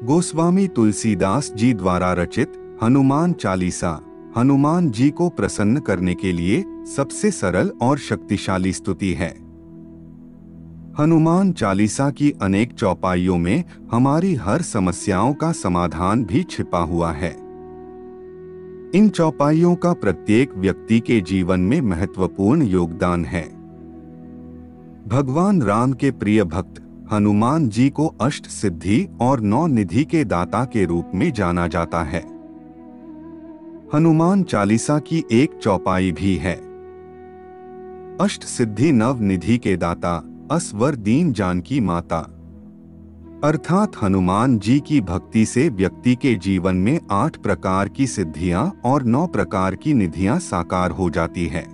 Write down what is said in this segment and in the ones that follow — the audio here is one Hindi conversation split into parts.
गोस्वामी तुलसीदास जी द्वारा रचित हनुमान चालीसा हनुमान जी को प्रसन्न करने के लिए सबसे सरल और शक्तिशाली स्तुति है। हनुमान चालीसा की अनेक चौपाइयों में हमारी हर समस्याओं का समाधान भी छिपा हुआ है। इन चौपाइयों का प्रत्येक व्यक्ति के जीवन में महत्वपूर्ण योगदान है। भगवान राम के प्रिय भक्त हनुमान जी को अष्ट सिद्धि और 9 निधि के दाता के रूप में जाना जाता है। हनुमान चालीसा की एक चौपाई भी है। अष्ट सिद्धि नव निधि के दाता असवर दीन जानकी माता, अर्थात हनुमान जी की भक्ति से व्यक्ति के जीवन में 8 प्रकार की सिद्धियां और 9 प्रकार की निधियां साकार हो जाती है।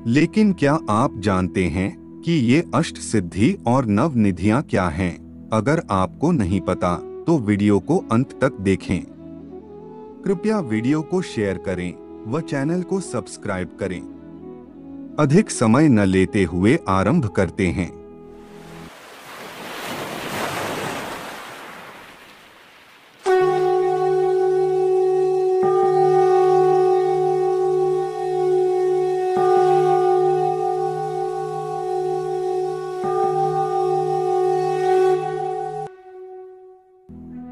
लेकिन क्या आप जानते हैं कि ये अष्ट सिद्धि और नव निधियां क्या हैं? अगर आपको नहीं पता तो वीडियो को अंत तक देखें। कृपया वीडियो को शेयर करें व चैनल को सब्सक्राइब करें। अधिक समय न लेते हुए आरंभ करते हैं।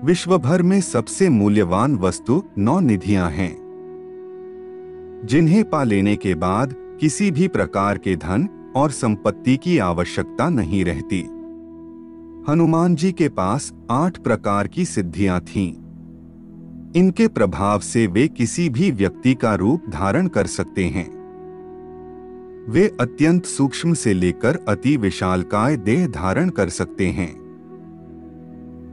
विश्व भर में सबसे मूल्यवान वस्तु 9 निधियां हैं, जिन्हें पा लेने के बाद किसी भी प्रकार के धन और संपत्ति की आवश्यकता नहीं रहती। हनुमान जी के पास 8 प्रकार की सिद्धियां थीं। इनके प्रभाव से वे किसी भी व्यक्ति का रूप धारण कर सकते हैं। वे अत्यंत सूक्ष्म से लेकर अति विशालकाय देह धारण कर सकते हैं।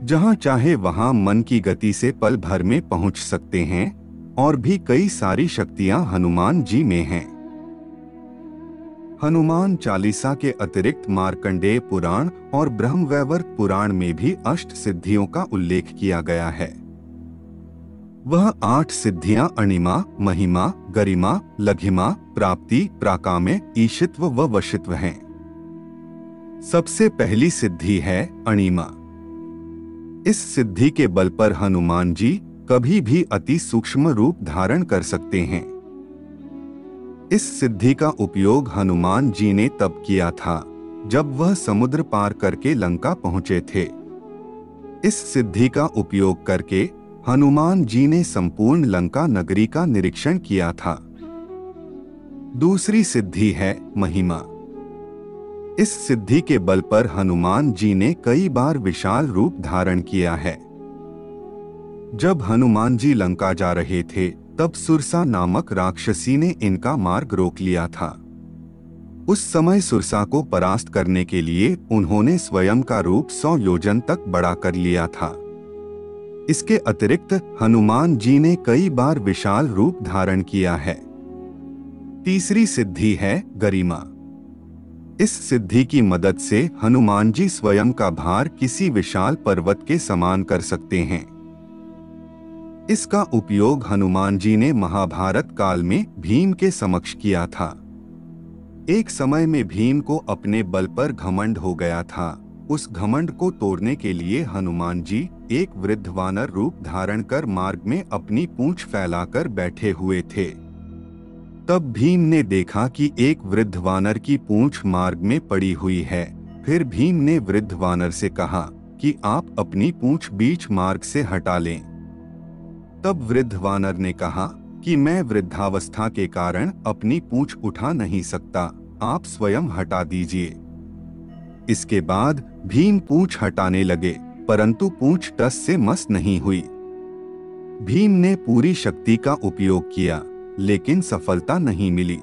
जहां चाहे वहां मन की गति से पल भर में पहुंच सकते हैं। और भी कई सारी शक्तियां हनुमान जी में हैं। हनुमान चालीसा के अतिरिक्त मार्कंडेय पुराण और ब्रह्मवैवर्त पुराण में भी अष्ट सिद्धियों का उल्लेख किया गया है। वह 8 सिद्धियां अणिमा, महिमा, गरिमा, लघिमा, प्राप्ति, प्राकाम्य, ईशित्व व वशित्व हैं। सबसे पहली सिद्धि है अणिमा। इस सिद्धि के बल पर हनुमान जी कभी भी अति सूक्ष्म रूप धारण कर सकते हैं। इस सिद्धि का उपयोग हनुमान जी ने तब किया था जब वह समुद्र पार करके लंका पहुंचे थे। इस सिद्धि का उपयोग करके हनुमान जी ने संपूर्ण लंका नगरी का निरीक्षण किया था। दूसरी सिद्धि है महिमा। इस सिद्धि के बल पर हनुमान जी ने कई बार विशाल रूप धारण किया है। जब हनुमान जी लंका जा रहे थे तब सुरसा नामक राक्षसी ने इनका मार्ग रोक लिया था। उस समय सुरसा को परास्त करने के लिए उन्होंने स्वयं का रूप 100 योजन तक बड़ा कर लिया था। इसके अतिरिक्त हनुमान जी ने कई बार विशाल रूप धारण किया है। तीसरी सिद्धि है गरिमा। इस सिद्धि की मदद से हनुमान जी स्वयं का भार किसी विशाल पर्वत के समान कर सकते हैं। इसका उपयोग हनुमान जी ने महाभारत काल में भीम के समक्ष किया था। एक समय में भीम को अपने बल पर घमंड हो गया था। उस घमंड को तोड़ने के लिए हनुमान जी एक वृद्ध वानर रूप धारण कर मार्ग में अपनी पूंछ फैलाकर बैठे हुए थे। तब भीम ने देखा कि एक वृद्ध वानर की पूंछ मार्ग में पड़ी हुई है। फिर भीम ने वृद्ध वानर से कहा कि आप अपनी पूंछ बीच मार्ग से हटा लें। तब वृद्ध वानर ने कहा कि मैं वृद्धावस्था के कारण अपनी पूंछ उठा नहीं सकता, आप स्वयं हटा दीजिए। इसके बाद भीम पूंछ हटाने लगे, परंतु पूंछ टस से मस नहीं हुई। भीम ने पूरी शक्ति का उपयोग किया, लेकिन सफलता नहीं मिली।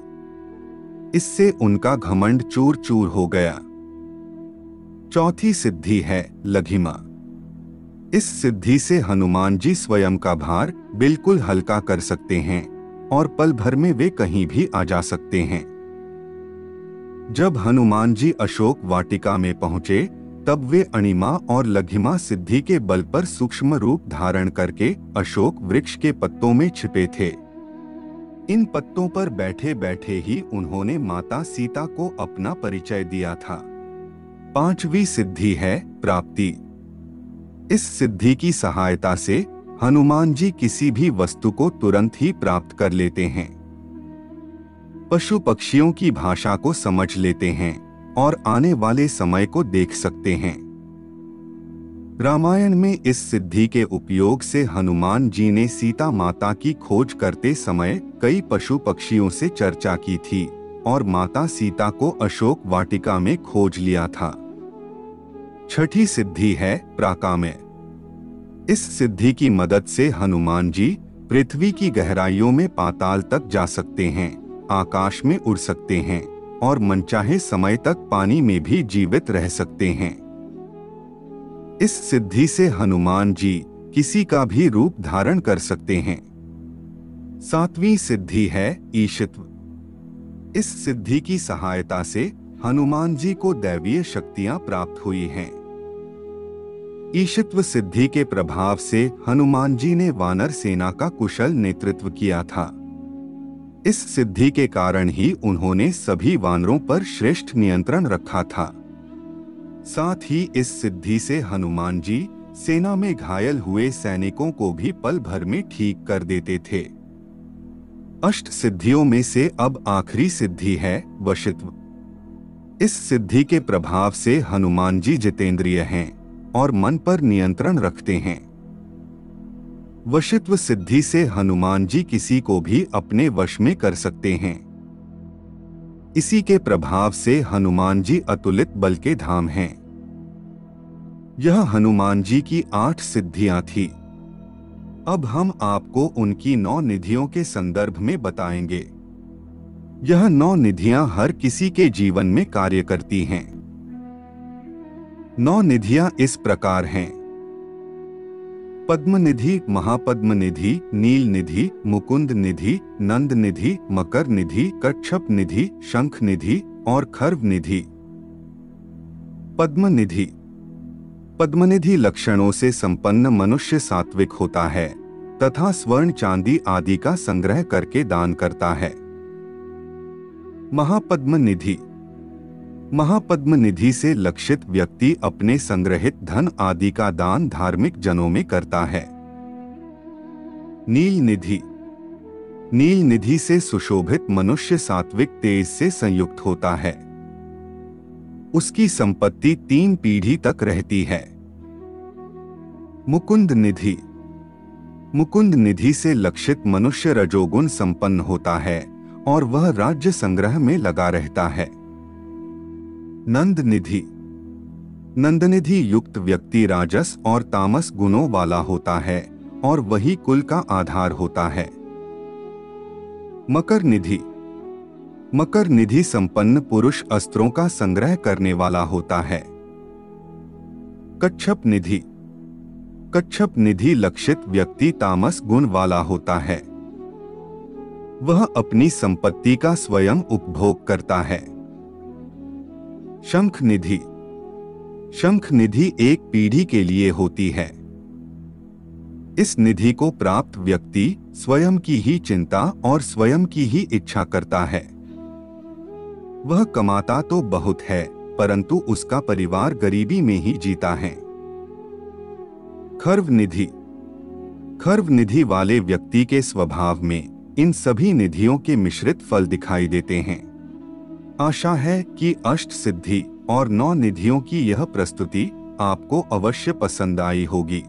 इससे उनका घमंड चूर चूर हो गया। चौथी सिद्धि है लघिमा। इस सिद्धि से हनुमान जी स्वयं का भार बिल्कुल हल्का कर सकते हैं और पल भर में वे कहीं भी आ जा सकते हैं। जब हनुमान जी अशोक वाटिका में पहुंचे तब वे अणिमा और लघिमा सिद्धि के बल पर सूक्ष्म रूप धारण करके अशोक वृक्ष के पत्तों में छिपे थे। इन पत्तों पर बैठे बैठे ही उन्होंने माता सीता को अपना परिचय दिया था। 5वीं सिद्धि है प्राप्ति। इस सिद्धि की सहायता से हनुमान जी किसी भी वस्तु को तुरंत ही प्राप्त कर लेते हैं, पशु पक्षियों की भाषा को समझ लेते हैं और आने वाले समय को देख सकते हैं। रामायण में इस सिद्धि के उपयोग से हनुमान जी ने सीता माता की खोज करते समय कई पशु पक्षियों से चर्चा की थी और माता सीता को अशोक वाटिका में खोज लिया था। छठी सिद्धि है प्राकाम्य। इस सिद्धि की मदद से हनुमान जी पृथ्वी की गहराइयों में पाताल तक जा सकते हैं, आकाश में उड़ सकते हैं और मनचाहे समय तक पानी में भी जीवित रह सकते हैं। इस सिद्धि से हनुमान जी किसी का भी रूप धारण कर सकते हैं। सातवीं सिद्धि है ईशित्व। इस सिद्धि की सहायता से हनुमान जी को दैवीय शक्तियां प्राप्त हुई हैं। ईशित्व सिद्धि के प्रभाव से हनुमान जी ने वानर सेना का कुशल नेतृत्व किया था। इस सिद्धि के कारण ही उन्होंने सभी वानरों पर श्रेष्ठ नियंत्रण रखा था। साथ ही इस सिद्धि से हनुमान जी सेना में घायल हुए सैनिकों को भी पल भर में ठीक कर देते थे। अष्ट सिद्धियों में से अब आखिरी सिद्धि है वशित्व। इस सिद्धि के प्रभाव से हनुमान जी जितेंद्रिय हैं और मन पर नियंत्रण रखते हैं। वशित्व सिद्धि से हनुमान जी किसी को भी अपने वश में कर सकते हैं। इसी के प्रभाव से हनुमान जी अतुलित बल के धाम हैं। यह हनुमान जी की 8 सिद्धियां थी। अब हम आपको उनकी 9 निधियों के संदर्भ में बताएंगे। यह 9 निधियां हर किसी के जीवन में कार्य करती हैं। 9 निधियां इस प्रकार हैं: पद्म निधि, महापद्म निधि, नील निधि, मुकुंद निधि, नंद निधि, मकर निधि, कच्छप निधि, शंख निधि और खर्व निधि। पद्म निधि। पद्मनिधि लक्षणों से संपन्न मनुष्य सात्विक होता है तथा स्वर्ण चांदी आदि का संग्रह करके दान करता है। महापद्म निधि। महापद्म निधि से लक्षित व्यक्ति अपने संग्रहित धन आदि का दान धार्मिक जनों में करता है। नील निधि। नील निधि से सुशोभित मनुष्य सात्विक तेज से संयुक्त होता है। उसकी संपत्ति 3 पीढ़ी तक रहती है। मुकुंद निधि। मुकुंद निधि से लक्षित मनुष्य रजोगुण संपन्न होता है और वह राज्य संग्रह में लगा रहता है। नंद निधि। नंदनिधि युक्त व्यक्ति राजस और तामस गुणों वाला होता है और वही कुल का आधार होता है। मकर निधि। मकर निधि संपन्न पुरुष अस्त्रों का संग्रह करने वाला होता है। कच्छप निधि। कच्छप निधि लक्षित व्यक्ति तामस गुण वाला होता है। वह अपनी संपत्ति का स्वयं उपभोग करता है। शंख निधि। शंख निधि एक पीढ़ी के लिए होती है। इस निधि को प्राप्त व्यक्ति स्वयं की ही चिंता और स्वयं की ही इच्छा करता है। वह कमाता तो बहुत है परंतु उसका परिवार गरीबी में ही जीता है। खर्व निधि। खर्व निधि वाले व्यक्ति के स्वभाव में इन सभी निधियों के मिश्रित फल दिखाई देते हैं। आशा है कि अष्ट सिद्धि और 9 निधियों की यह प्रस्तुति आपको अवश्य पसंद आई होगी।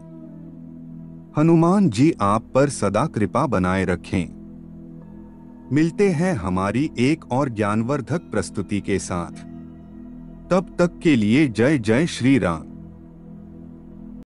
हनुमान जी आप पर सदा कृपा बनाए रखें। मिलते हैं हमारी एक और ज्ञानवर्धक प्रस्तुति के साथ। तब तक के लिए जय जय श्री राम।